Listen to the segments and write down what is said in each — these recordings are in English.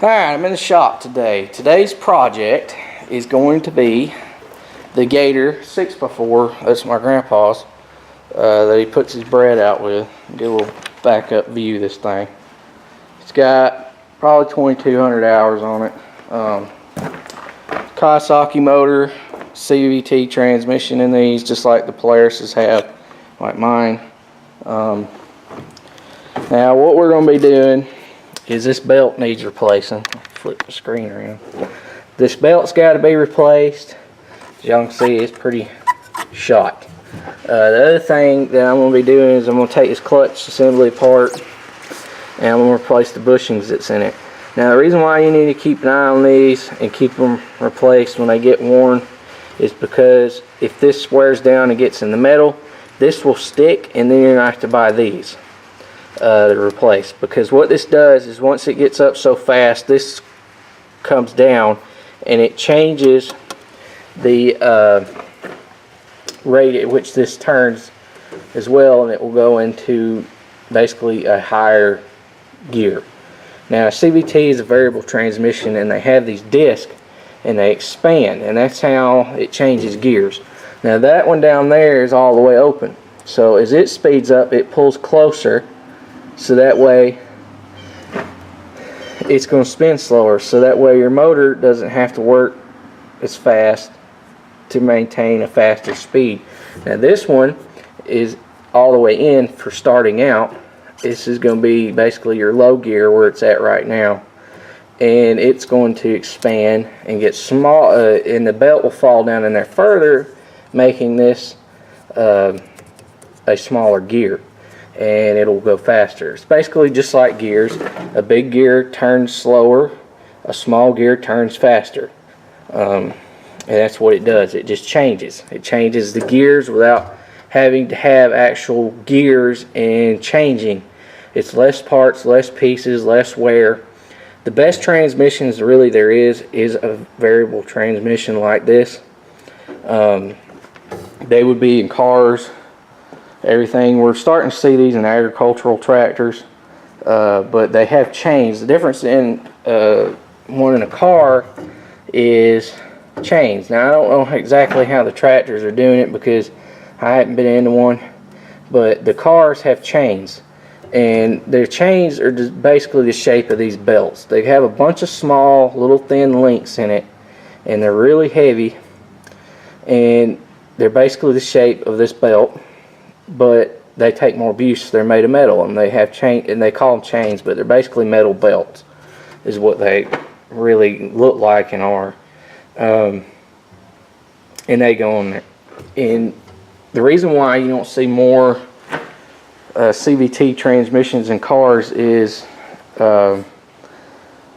Alright, I'm in the shop today. Today's project is going to be the Gator 6x4. That's my grandpa's that he puts his bread out with. Get a little backup view of this thing. It's got probably 2,200 hours on it. Kawasaki motor, CVT transmission in these, just like the Polaris's have, like mine. Now what we're going to be doing is this belt needs replacing. Flip the screen around. This belt's got to be replaced. As y'all can see, it's pretty shot. The other thing that I'm going to be doing is I'm going to take this clutch assembly apart and I'm going to replace the bushings that's in it. Now the reason why you need to keep an eye on these and keep them replaced when they get worn is because if this wears down and gets in the metal, this will stick and then you're going to have to buy these to replace, because what this does is once it gets up so fast, this comes down and it changes the rate at which this turns as well, and it will go into basically a higher gear. Now CVT is a variable transmission and they have these discs and they expand, and that's how it changes gears. Now that one down there is all the way open, so as it speeds up it pulls closer, so that way it's going to spin slower, so that way your motor doesn't have to work as fast to maintain a faster speed. Now this one is all the way in for starting out. This is going to be basically your low gear where it's at right now, and it's going to expand and get small, and the belt will fall down in there further, making this a smaller gear, and it'll go faster. It's basically just like gears. A big gear turns slower, a small gear turns faster, and that's what it does. It just changes. It changes the gears without having to have actual gears and changing. It's less parts, less pieces, less wear. The best transmissions really there is a variable transmission like this. They would be in cars, everything. We're starting to see these in agricultural tractors, but they have chains. The difference in one in a car is chains. Now I don't know exactly how the tractors are doing it because I haven't been into one, but the cars have chains, and their chains are just basically the shape of these belts. They have a bunch of small little thin links in it, and they're really heavy, and they're basically the shape of this belt, but they take more abuse. They're made of metal, and they have chain, and they call them chains, but they're basically metal belts is what they really look like and are. And they go on there. And the reason why you don't see more CVT transmissions in cars is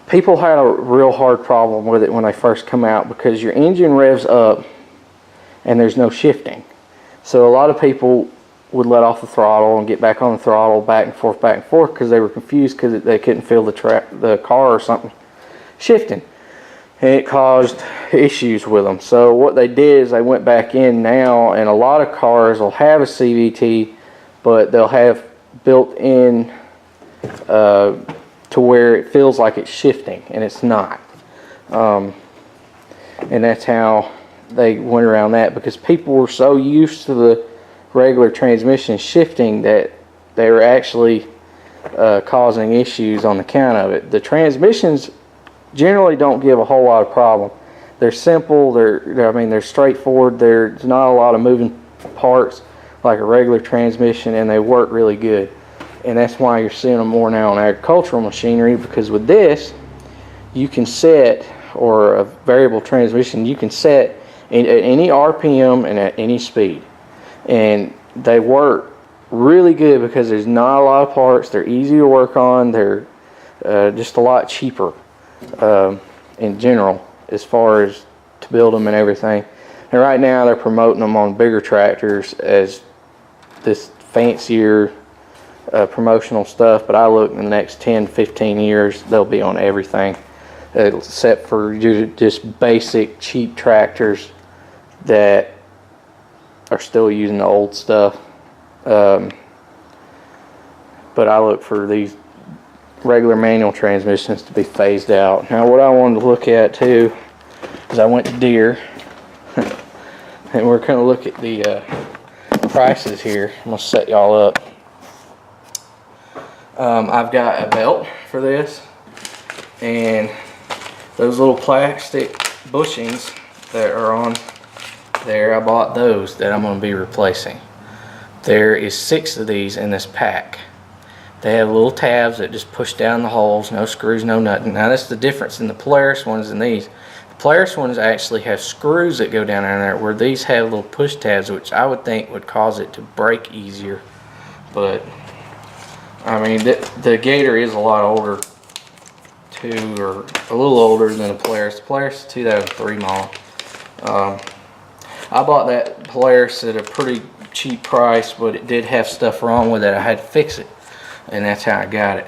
people had a real hard problem with it when they first come out, because your engine revs up and there's no shifting. So a lot of people would let off the throttle and get back on the throttle back and forth because they were confused because they couldn't feel the car or something shifting, and it caused issues with them. So what they did is they went back in now, and a lot of cars will have a CVT, but they'll have built in to where it feels like it's shifting, and it's not. And that's how they went around that, because people were so used to the regular transmission shifting that they were actually causing issues on account of it. The transmissions generally don't give a whole lot of problem. They're simple, they're straightforward, there's not a lot of moving parts like a regular transmission, and they work really good. And that's why you're seeing them more now on agricultural machinery, because with this you can set, or a variable transmission, you can set at any RPM and at any speed, and they work really good because there's not a lot of parts. They're easy to work on. They're just a lot cheaper in general as far as to build them and everything. And right now they're promoting them on bigger tractors as this fancier promotional stuff, but I look in the next 10-15 years they'll be on everything except for just basic cheap tractors that are still using the old stuff. But I look for these regular manual transmissions to be phased out. Now what I wanted to look at too is I went to Deere and we're going to look at the prices here. I'm going to set y'all up. I've got a belt for this, and those little plastic bushings that are on there, I bought those that I'm going to be replacing. There is 6 of these in this pack. They have little tabs that just push down the holes, no screws, no nothing. Now that's the difference in the Polaris ones and these. The Polaris ones actually have screws that go down in there, where these have little push tabs, which I would think would cause it to break easier. But I mean, the Gator is a lot older too, or a little older than the Polaris. The Polaris is 2003 model. I bought that Polaris at a pretty cheap price, but it did have stuff wrong with it. I had to fix it, and that's how I got it.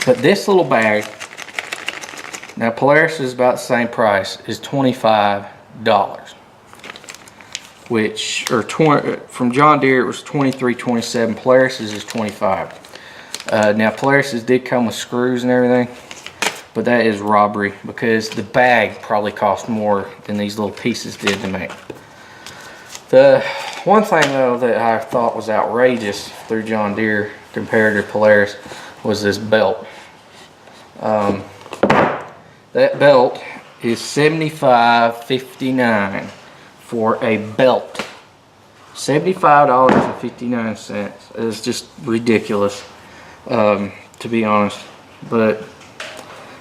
But this little bag, now Polaris is about the same price, is $25, which, or 20 from John Deere it was $23.27. Polaris's is $25. Now Polaris's did come with screws and everything, but that is robbery because the bag probably cost more than these little pieces did to make. The one thing though that I thought was outrageous through John Deere compared to Polaris was this belt. That belt is $75.59 for a belt. $75.59. It's just ridiculous, to be honest. But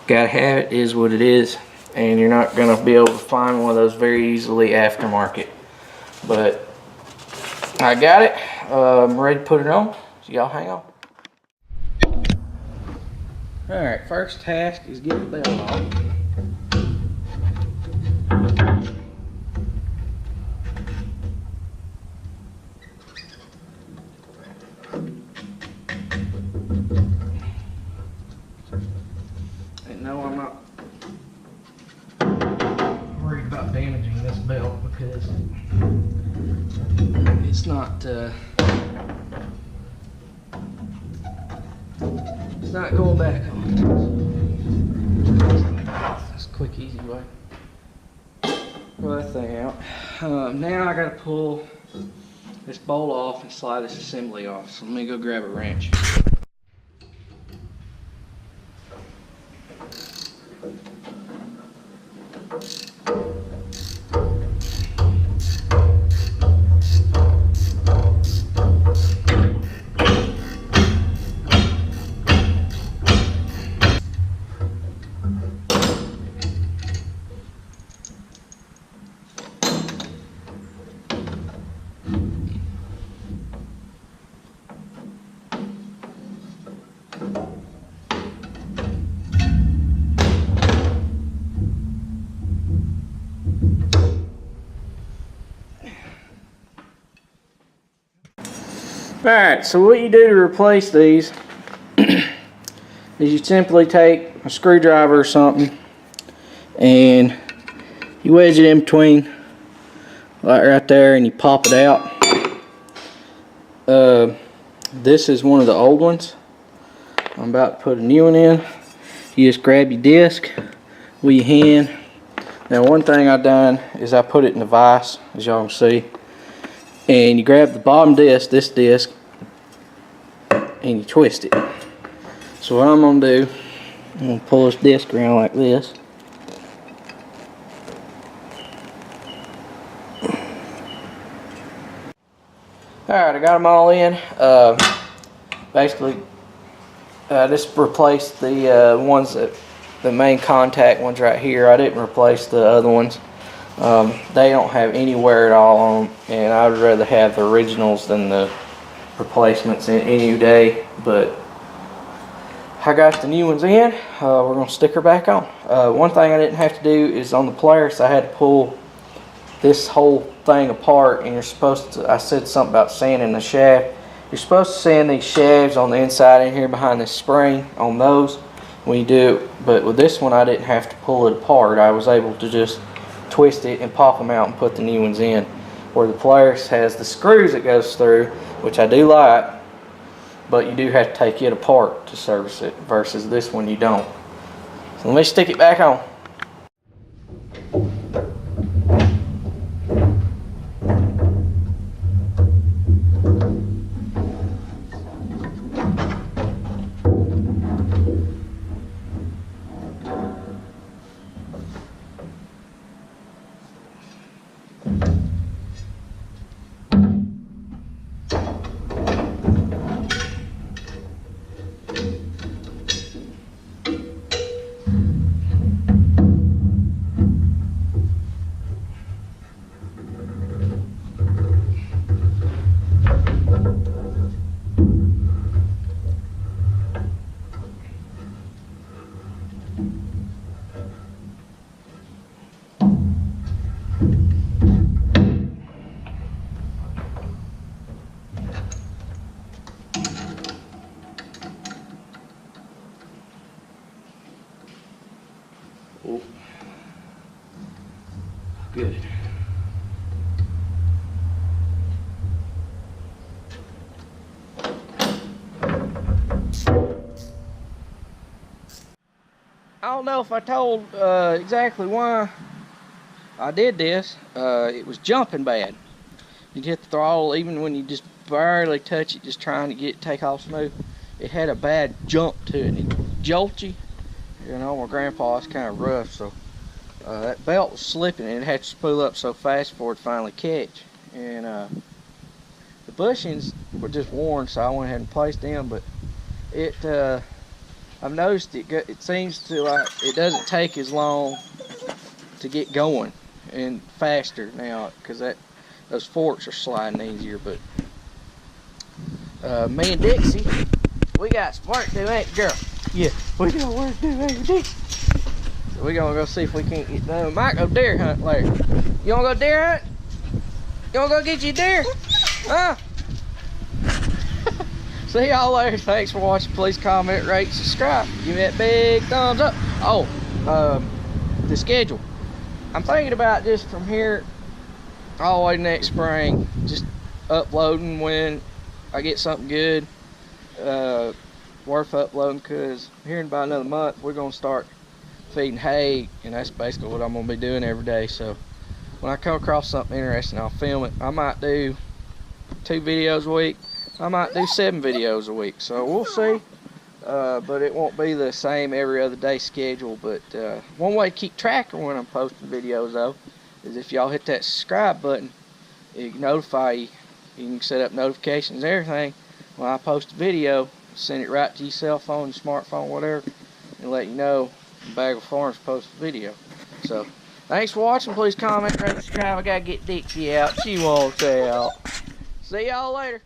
gotta have it, is what it is, and you're not gonna be able to find one of those very easily aftermarket. But I got it. I'm ready to put it on, so y'all hang on. Alright, first task is get the belt off. And no, I'm not worried about damaging this belt because it's not going back on. That's a quick, easy way. Pull that thing out. Now I gotta pull this bolt off and slide this assembly off. So let me go grab a wrench. Alright, so what you do to replace these is you simply take a screwdriver or something and you wedge it in between, like right there, and you pop it out. This is one of the old ones. I'm about to put a new one in. You just grab your disc with your hand. Now one thing I've done is I put it in a vise, as y'all can see. And you grab the bottom disc, this disc, and you twist it. So what I'm going to do, I'm going to pull this disc around like this. Alright, I got them all in. Basically, this replaced the ones that, the main contact ones right here. I didn't replace the other ones. They don't have any wear at all on them, and I would rather have the originals than the replacements in any day. But I got the new ones in. We're going to stick her back on. One thing I didn't have to do is on the Polaris, I had to pull this whole thing apart, and you're supposed to, I said something about sanding the shaft. You're supposed to sand these shafts on the inside in here behind this spring on those when you do it. But with this one, I didn't have to pull it apart. I was able to just twist it and pop them out and put the new ones in. Where the Polaris has the screws it goes through, which I do like, but you do have to take it apart to service it, versus this one you don't. So let me stick it back on. Oh. Good. I don't know if I told exactly why I did this. It was jumping bad. You'd hit the throttle even when you just barely touch it, just trying to take off smooth. It had a bad jump to it. It jolted you. You know, my grandpa was kind of rough, so that belt was slipping and it had to spool up so fast before it finally catch. And the bushings were just worn, so I went ahead and placed them. But it, I've noticed it seems to it doesn't take as long to get going and faster now, because those forks are sliding easier. But me and Dixie, we got some work to do, ain't girl? Yeah, we got work to do, ain't we? So we're gonna go see if we can't get done. We might go deer hunt later. You wanna go deer hunt? You wanna go get you a deer? Huh? See y'all later. Thanks for watching. Please comment, rate, subscribe. Give me that big thumbs up. Oh, the schedule. I'm thinking about just from here all the way next spring, just uploading when I get something good. Worth uploading, because here in about another month we're gonna start feeding hay, and that's basically what I'm gonna be doing every day. So when I come across something interesting, I'll film it. I might do 2 videos a week, I might do 7 videos a week, so we'll see. But it won't be the same every other day schedule. But one way to keep track of when I'm posting videos though is if y'all hit that subscribe button, it can notify you. You can set up notifications and everything. When I post a video, send it right to your cell phone, smartphone, whatever, and let you know Bagel Farms post a video. So thanks for watching. Please comment, rate, subscribe. I gotta get Dixie out. She wants out. See y'all later.